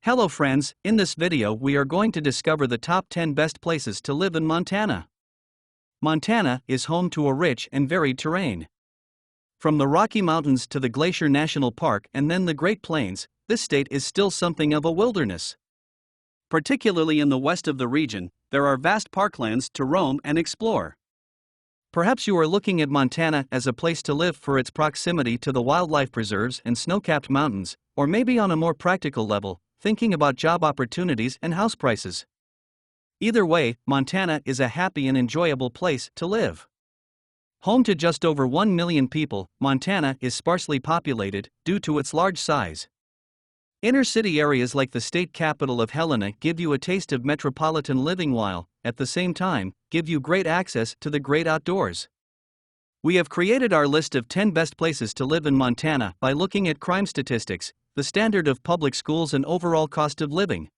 Hello friends, in this video we are going to discover the top 10 best places to live in Montana. Montana is home to a rich and varied terrain. From the Rocky Mountains to the Glacier National Park and then the Great Plains, this state is still something of a wilderness. Particularly in the west of the region, there are vast parklands to roam and explore. Perhaps you are looking at Montana as a place to live for its proximity to the wildlife preserves and snow-capped mountains, or maybe on a more practical level, thinking about job opportunities and house prices. Either way, Montana is a happy and enjoyable place to live. Home to just over 1 million people, Montana is sparsely populated due to its large size. Inner city areas like the state capital of Helena give you a taste of metropolitan living while, at the same time, give you great access to the great outdoors. We have created our list of 10 best places to live in Montana by looking at crime statistics, the standard of public schools and overall cost of living.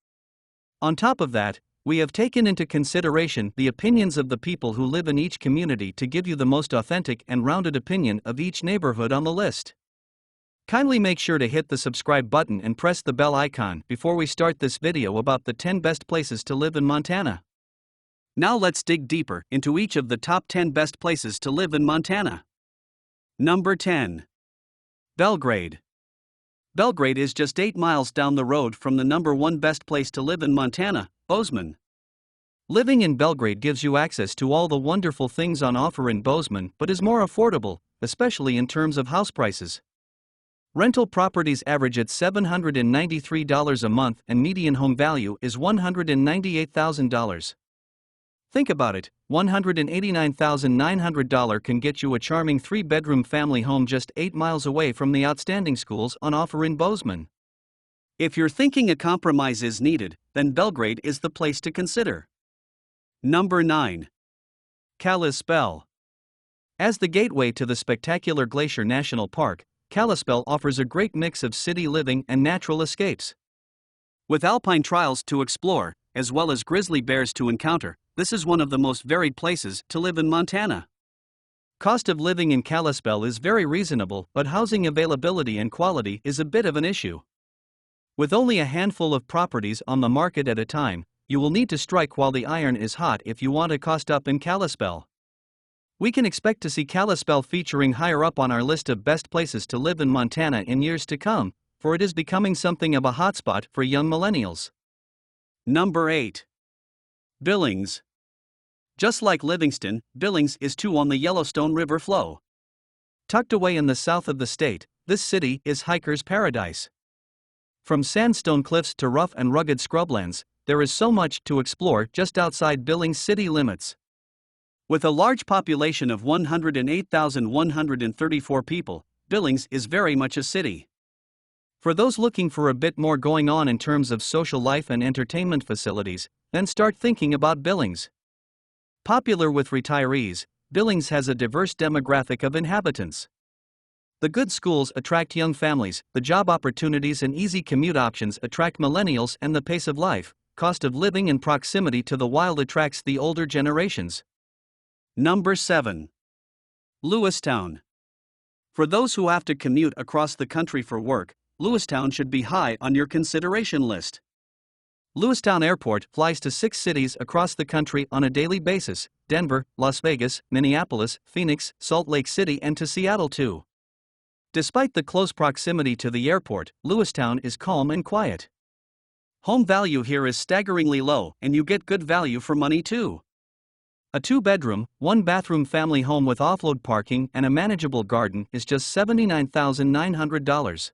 On top of that, we have taken into consideration the opinions of the people who live in each community to give you the most authentic and rounded opinion of each neighborhood on the list. Kindly make sure to hit the subscribe button and press the bell icon before we start this video about the 10 best places to live in Montana. Now let's dig deeper into each of the top 10 best places to live in Montana. Number 10. Belgrade. Belgrade is just 8 miles down the road from the number 1 best place to live in Montana, Bozeman. Living in Belgrade gives you access to all the wonderful things on offer in Bozeman but is more affordable, especially in terms of house prices. Rental properties average at $793 a month and median home value is $198,000. Think about it, $189,900 can get you a charming 3-bedroom family home just 8 miles away from the outstanding schools on offer in Bozeman. If you're thinking a compromise is needed, then Belgrade is the place to consider. Number 9. Kalispell. As the gateway to the spectacular Glacier National Park, Kalispell offers a great mix of city living and natural escapes. With alpine trails to explore, as well as grizzly bears to encounter, this is one of the most varied places to live in Montana. Cost of living in Kalispell is very reasonable, but housing availability and quality is a bit of an issue. With only a handful of properties on the market at a time, you will need to strike while the iron is hot if you want to cost up in Kalispell. We can expect to see Kalispell featuring higher up on our list of best places to live in Montana in years to come, for it is becoming something of a hotspot for young millennials. Number 8. Billings. Just like Livingston, Billings is too on the Yellowstone River flow. Tucked away in the south of the state, this city is hiker's paradise. From sandstone cliffs to rough and rugged scrublands, there is so much to explore just outside Billings city limits. With a large population of 108,134 people, Billings is very much a city. For those looking for a bit more going on in terms of social life and entertainment facilities, then start thinking about Billings. Popular with retirees, Billings has a diverse demographic of inhabitants. The good schools attract young families, the job opportunities and easy commute options attract millennials, and the pace of life, cost of living and proximity to the wild attracts the older generations. Number 7. Lewistown. For those who have to commute across the country for work, Lewistown should be high on your consideration list. Lewistown Airport flies to 6 cities across the country on a daily basis: Denver, Las Vegas, Minneapolis, Phoenix, Salt Lake City, and to Seattle too. Despite the close proximity to the airport, Lewistown is calm and quiet. Home value here is staggeringly low, and you get good value for money too. A 2-bedroom, 1-bathroom family home with offload parking and a manageable garden is just $79,900.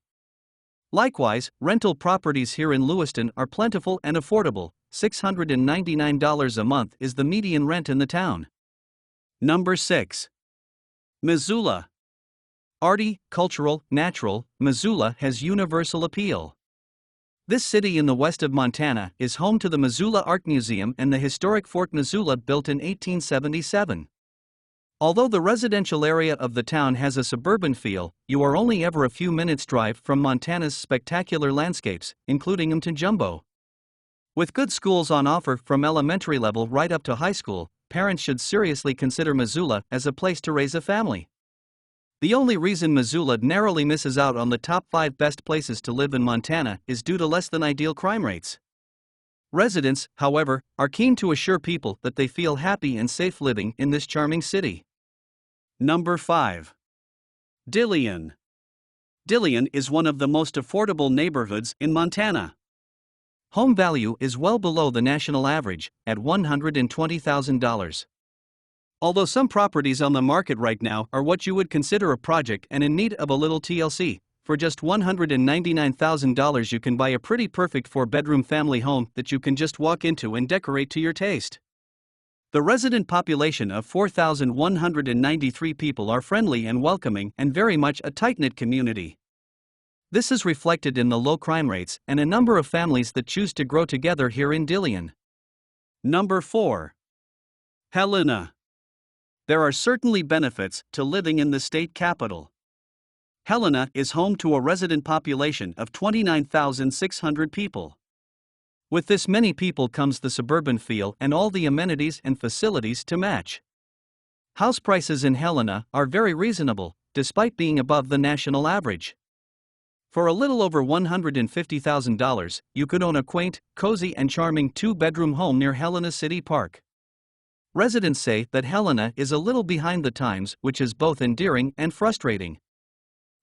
Likewise, rental properties here in Lewiston are plentiful and affordable. $699 a month is the median rent in the town. Number 6. Missoula. Arty, cultural, natural, Missoula has universal appeal. This city in the west of Montana is home to the Missoula Art Museum and the historic Fort Missoula built in 1877. Although the residential area of the town has a suburban feel, you are only ever a few minutes' drive from Montana's spectacular landscapes, including Jumbo. With good schools on offer from elementary level right up to high school, parents should seriously consider Missoula as a place to raise a family. The only reason Missoula narrowly misses out on the top 5 best places to live in Montana is due to less than ideal crime rates. Residents, however, are keen to assure people that they feel happy and safe living in this charming city. Number 5. Dillon. Dillon is one of the most affordable neighborhoods in Montana. Home value is well below the national average, at $120,000. Although some properties on the market right now are what you would consider a project and in need of a little TLC, for just $199,000 you can buy a pretty perfect 4-bedroom family home that you can just walk into and decorate to your taste. The resident population of 4,193 people are friendly and welcoming and very much a tight-knit community. This is reflected in the low crime rates and a number of families that choose to grow together here in Dillon. Number 4. Helena. There are certainly benefits to living in the state capital. Helena is home to a resident population of 29,600 people. With this many people comes the suburban feel and all the amenities and facilities to match. House prices in Helena are very reasonable, despite being above the national average. For a little over $150,000, you could own a quaint, cozy and charming 2-bedroom home near Helena City Park. Residents say that Helena is a little behind the times, which is both endearing and frustrating.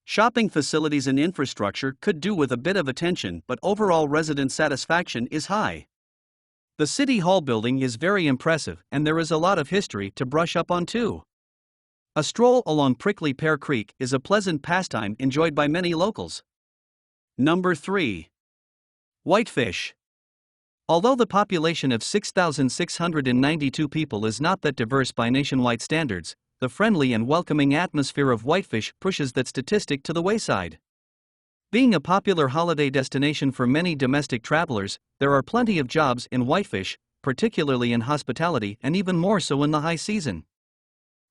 Shopping facilities and infrastructure could do with a bit of attention, but overall resident satisfaction is high. The City Hall building is very impressive, and there is a lot of history to brush up on too. A stroll along Prickly Pear Creek is a pleasant pastime enjoyed by many locals. Number 3. Whitefish. Although the population of 6,692 people is not that diverse by nationwide standards, the friendly and welcoming atmosphere of Whitefish pushes that statistic to the wayside. Being a popular holiday destination for many domestic travelers, there are plenty of jobs in Whitefish, particularly in hospitality and even more so in the high season.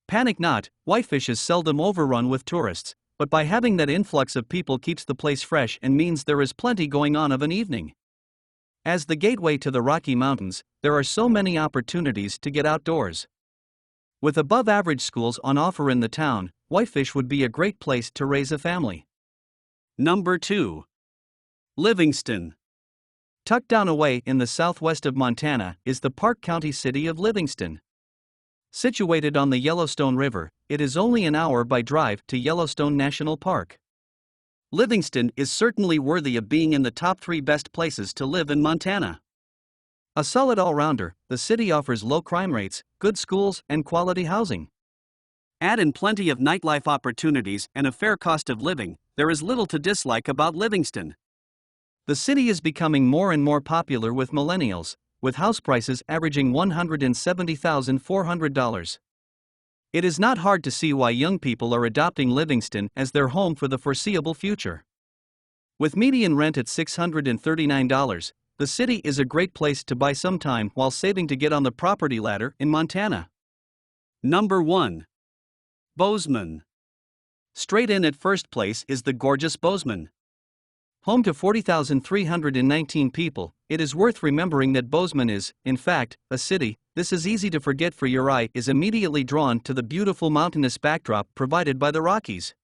Panic not, Whitefish is seldom overrun with tourists, but by having that influx of people keeps the place fresh and means there is plenty going on of an evening. As the gateway to the Rocky Mountains, there are so many opportunities to get outdoors. With above-average schools on offer in the town, Whitefish would be a great place to raise a family. Number 2. Livingston. Tucked down away in the southwest of Montana is the Park County city of Livingston. Situated on the Yellowstone River, it is only an hour by drive to Yellowstone National Park. Livingston is certainly worthy of being in the top 3 best places to live in Montana. A solid all-rounder, the city offers low crime rates, good schools, and quality housing. Add in plenty of nightlife opportunities and a fair cost of living, there is little to dislike about Livingston. The city is becoming more and more popular with millennials, with house prices averaging $170,400. It is not hard to see why young people are adopting Livingston as their home for the foreseeable future. With median rent at $639, the city is a great place to buy some time while saving to get on the property ladder in Montana. Number 1. Bozeman. Straight in at first place is the gorgeous Bozeman. Home to 40,319 people, it is worth remembering that Bozeman is, in fact, a city. This is easy to forget, for your eye is immediately drawn to the beautiful mountainous backdrop provided by the Rockies.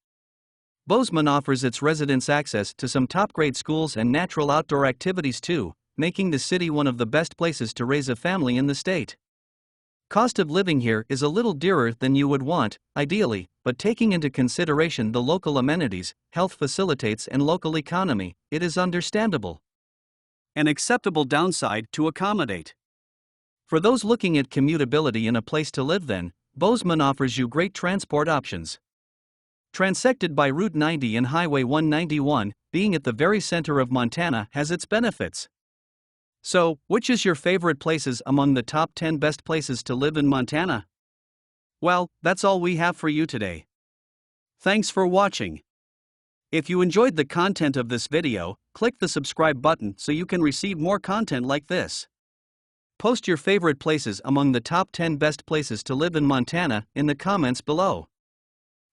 Bozeman offers its residents access to some top-grade schools and natural outdoor activities too, making the city one of the best places to raise a family in the state. Cost of living here is a little dearer than you would want, ideally, but taking into consideration the local amenities, health facilitates and local economy, it is understandable. An acceptable downside to accommodate. For those looking at commutability in a place to live then, Bozeman offers you great transport options. Transected by Route 90 and Highway 191, being at the very center of Montana has its benefits. So, which is your favorite places among the top 10 best places to live in Montana? Well, that's all we have for you today. Thanks for watching. If you enjoyed the content of this video, click the subscribe button so you can receive more content like this. Post your favorite places among the top 10 best places to live in Montana in the comments below.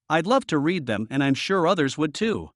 I'd love to read them, and I'm sure others would too.